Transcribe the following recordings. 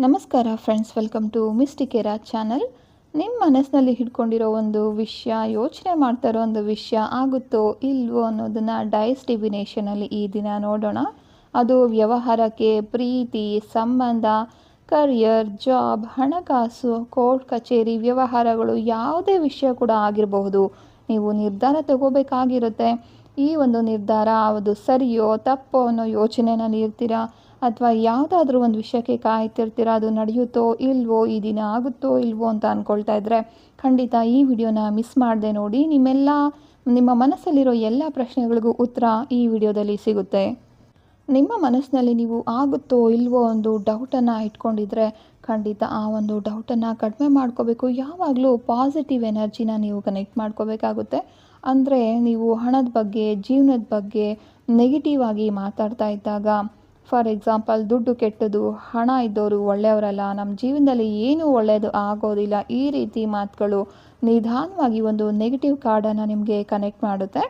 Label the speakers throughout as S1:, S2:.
S1: ನಮಸ್ಕಾರ friends, welcome to ಮಿಸ್ಟಿಕೇರಾ channel. ನಿಮ್ಮ ಮನಸ್ಸಿನಲ್ಲಿ ಹಿಡ್ಕೊಂಡಿರೋ ಒಂದು ವಿಷಯ, ಯೋಚನೆ ಮಾಡ್ತಾ ಇರೋ ಒಂದು ವಿಷಯ ಆಗುತ್ತೋ ಇಲ್ವೋ ಅನ್ನೋದನ್ನು ಡೈಸ್ ಡಿವಿನೇಷನಲ್ಲಿ ಈ ದಿನ ನೋಡೋಣ. ಅದು ವ್ಯವಹಾರಕ್ಕೆ, ಪ್ರೀತಿ, ಸಂಬಂಧ, ಕರಿಯರ್, ಜಾಬ್, ಹಣಕಾಸು, ಕೋರ್ಟ್ ಕಚೇರಿ ವ್ಯವಹಾರಗಳು, ಯಾವುದೇ ವಿಷಯ ಕೂಡ ಆಗಿರಬಹುದು. ನೀವು ನಿರ್ಧಾರ ತಗೋಬೇಕಾಗಿರುತ್ತೆ. ಈ ಒಂದು ನಿರ್ಧಾರ ಅದು ಸರಿಯೋ ತಪ್ಪೋ ಅನ್ನೋ ಯೋಚನೆಯಲ್ಲಿ ಇರ್ತೀರಾ, ಅಥವಾ ಯಾವುದಾದ್ರೂ ಒಂದು ವಿಷಯಕ್ಕೆ ಕಾಯ್ತಿರ್ತೀರ, ಅದು ನಡೆಯುತ್ತೋ ಇಲ್ವೋ, ಈ ದಿನ ಆಗುತ್ತೋ ಇಲ್ವೋ ಅಂತ ಅಂದ್ಕೊಳ್ತಾ ಇದ್ದರೆ ಖಂಡಿತ ಈ ವಿಡಿಯೋನ ಮಿಸ್ ಮಾಡದೆ ನೋಡಿ. ನಿಮ್ಮ ಮನಸ್ಸಲ್ಲಿರೋ ಎಲ್ಲ ಪ್ರಶ್ನೆಗಳಿಗೂ ಉತ್ತರ ಈ ವಿಡಿಯೋದಲ್ಲಿ ಸಿಗುತ್ತೆ. ನಿಮ್ಮ ಮನಸ್ಸಿನಲ್ಲಿ ನೀವು ಆಗುತ್ತೋ ಇಲ್ವೋ ಒಂದು ಡೌಟನ್ನು ಇಟ್ಕೊಂಡಿದ್ರೆ ಖಂಡಿತ ಆ ಒಂದು ಡೌಟನ್ನು ಕಡಿಮೆ ಮಾಡ್ಕೋಬೇಕು. ಯಾವಾಗಲೂ ಪಾಸಿಟಿವ್ ಎನರ್ಜಿನ ನೀವು ಕನೆಕ್ಟ್ ಮಾಡ್ಕೋಬೇಕಾಗುತ್ತೆ. ಅಂದರೆ ನೀವು ಹಣದ ಬಗ್ಗೆ, ಜೀವನದ ಬಗ್ಗೆ ನೆಗೆಟಿವ್ ಆಗಿ ಮಾತಾಡ್ತಾ ಇದ್ದಾಗ, ಫಾರ್ ಎಕ್ಸಾಂಪಲ್ ದುಡ್ಡು ಕೆಟ್ಟದು, ಹಣ ಇದ್ದವರು ಒಳ್ಳೆಯವರಲ್ಲ, ನಮ್ಮ ಜೀವನದಲ್ಲಿ ಏನೂ ಒಳ್ಳೆಯದು ಆಗೋದಿಲ್ಲ, ಈ ರೀತಿ ಮಾತುಗಳು ನಿಧಾನವಾಗಿ ಒಂದು ನೆಗೆಟಿವ್ ಕಾರ್ಡನ್ನು ನಿಮಗೆ ಕನೆಕ್ಟ್ ಮಾಡುತ್ತೆ.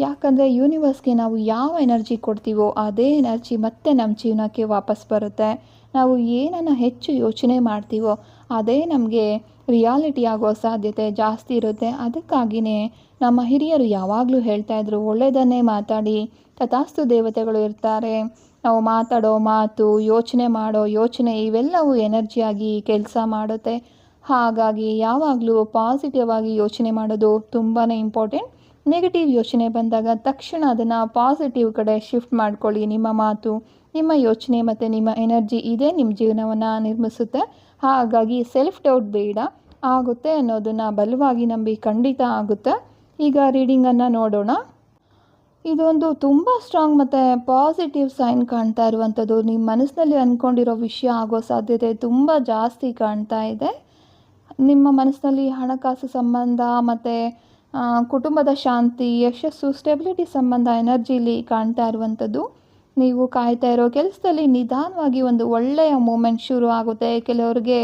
S1: ಯಾಕಂದರೆ ಯೂನಿವರ್ಸ್ಗೆ ನಾವು ಯಾವ ಎನರ್ಜಿ ಕೊಡ್ತೀವೋ ಅದೇ ಎನರ್ಜಿ ಮತ್ತೆ ನಮ್ಮ ಜೀವನಕ್ಕೆ ವಾಪಸ್ ಬರುತ್ತೆ. ನಾವು ಏನನ್ನು ಹೆಚ್ಚು ಯೋಚನೆ ಮಾಡ್ತೀವೋ ಅದೇ ನಮಗೆ ರಿಯಾಲಿಟಿ ಆಗೋ ಸಾಧ್ಯತೆ ಜಾಸ್ತಿ ಇರುತ್ತೆ. ಅದಕ್ಕಾಗಿಯೇ ನಮ್ಮ ಹಿರಿಯರು ಯಾವಾಗಲೂ ಹೇಳ್ತಾ ಇದ್ರು, ಒಳ್ಳೆಯದನ್ನೇ ಮಾತಾಡಿ, ತಥಾಸ್ತು ದೇವತೆಗಳು ಇರ್ತಾರೆ. ನಾವು ಮಾತಾಡೋ ಮಾತು, ಯೋಚನೆ ಮಾಡೋ ಯೋಚನೆ ಇವೆಲ್ಲವೂ ಎನರ್ಜಿಯಾಗಿ ಕೆಲಸ ಮಾಡುತ್ತೆ. ಹಾಗಾಗಿ ಯಾವಾಗಲೂ ಪಾಸಿಟಿವ್ ಆಗಿ ಯೋಚನೆ ಮಾಡೋದು ತುಂಬಾ ಇಂಪಾರ್ಟೆಂಟ್. ನೆಗೆಟಿವ್ ಯೋಚನೆ ಬಂದಾಗ ತಕ್ಷಣ ಅದನ್ನು ಪಾಸಿಟಿವ್ ಕಡೆ ಶಿಫ್ಟ್ ಮಾಡ್ಕೊಳ್ಳಿ. ನಿಮ್ಮ ಮಾತು, ನಿಮ್ಮ ಯೋಚನೆ ಮತ್ತು ನಿಮ್ಮ ಎನರ್ಜಿ ಇದೇ ನಿಮ್ಮ ಜೀವನವನ್ನು ನಿರ್ಮಿಸುತ್ತೆ. ಹಾಗಾಗಿ ಸೆಲ್ಫ್ ಡೌಟ್ ಬೇಡ, ಆಗುತ್ತೆ ಅನ್ನೋದನ್ನು ಬಲವಾಗಿ ನಂಬಿ ಖಂಡಿತ ಆಗುತ್ತೆ. ಈಗ ರೀಡಿಂಗನ್ನು ನೋಡೋಣ. ಇದೊಂದು ತುಂಬ ಸ್ಟ್ರಾಂಗ್ ಮತ್ತು ಪಾಸಿಟಿವ್ ಸೈನ್ ಕಾಣ್ತಾ ಇರುವಂಥದ್ದು. ನಿಮ್ಮ ಮನಸ್ಸಿನಲ್ಲಿ ಅಂದ್ಕೊಂಡಿರೋ ವಿಷಯ ಆಗೋ ಸಾಧ್ಯತೆ ತುಂಬ ಜಾಸ್ತಿ ಕಾಣ್ತಾ ಇದೆ. ನಿಮ್ಮ ಮನಸ್ಸಿನಲ್ಲಿ ಹಣಕಾಸು ಸಂಬಂಧ ಮತ್ತು ಕುಟುಂಬದ ಶಾಂತಿ, ಯಶಸ್ಸು, ಸ್ಟೆಬಿಲಿಟಿ ಸಂಬಂಧ ಎನರ್ಜಿಲಿ ಕಾಣ್ತಾ ಇರುವಂಥದ್ದು. ನೀವು ಕಾಯ್ತಾ ಇರೋ ಕೆಲಸದಲ್ಲಿ ನಿಧಾನವಾಗಿ ಒಂದು ಒಳ್ಳೆಯ ಮೂಮೆಂಟ್ ಶುರು ಆಗುತ್ತೆ. ಕೆಲವರಿಗೆ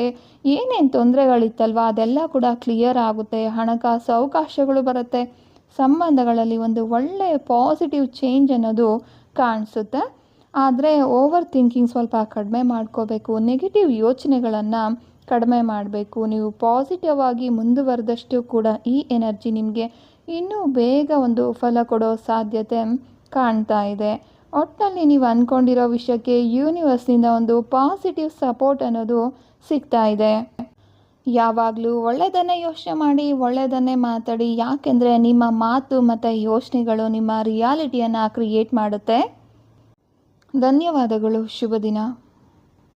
S1: ಏನೇನು ತೊಂದರೆಗಳಿತ್ತಲ್ವ ಅದೆಲ್ಲ ಕೂಡ ಕ್ಲಿಯರ್ ಆಗುತ್ತೆ. ಹಣಕಾಸು ಅವಕಾಶಗಳು ಬರುತ್ತೆ. ಸಂಬಂಧಗಳಲ್ಲಿ ಒಂದು ಒಳ್ಳೆಯ ಪಾಸಿಟಿವ್ ಚೇಂಜ್ ಅನ್ನೋದು ಕಾಣಿಸುತ್ತೆ. ಆದರೆ ಓವರ್ ಥಿಂಕಿಂಗ್ ಸ್ವಲ್ಪ ಕಡಿಮೆ ಮಾಡ್ಕೋಬೇಕು. ನೆಗೆಟಿವ್ ಯೋಚನೆಗಳನ್ನು ಕಡಿಮೆ ಮಾಡಬೇಕು. ನೀವು ಪಾಸಿಟಿವ್ ಆಗಿ ಮುಂದುವರೆದಷ್ಟು ಕೂಡ ಈ ಎನರ್ಜಿ ನಿಮಗೆ ಇನ್ನೂ ಬೇಗ ಒಂದು ಫಲ ಕೊಡೋ ಸಾಧ್ಯತೆ ಕಾಣ್ತಾ ಇದೆ. ಒಟ್ಟಿನಲ್ಲಿ ನೀವು ಅಂದ್ಕೊಂಡಿರೋ ವಿಷಯಕ್ಕೆ ಯೂನಿವರ್ಸ್ನಿಂದ ಒಂದು ಪಾಸಿಟಿವ್ ಸಪೋರ್ಟ್ ಅನ್ನೋದು ಸಿಗ್ತಾ ಇದೆ. ಯಾವಾಗಲೂ ಒಳ್ಳೆಯದನ್ನೇ ಯೋಚನೆ ಮಾಡಿ, ಒಳ್ಳೆಯದನ್ನೇ ಮಾತಾಡಿ. ಯಾಕೆಂದರೆ ನಿಮ್ಮ ಮಾತು ಮತ್ತು ಯೋಚನೆಗಳು ನಿಮ್ಮ ರಿಯಾಲಿಟಿಯನ್ನು ಕ್ರಿಯೇಟ್ ಮಾಡುತ್ತೆ. ಧನ್ಯವಾದಗಳು. ಶುಭ ದಿನ.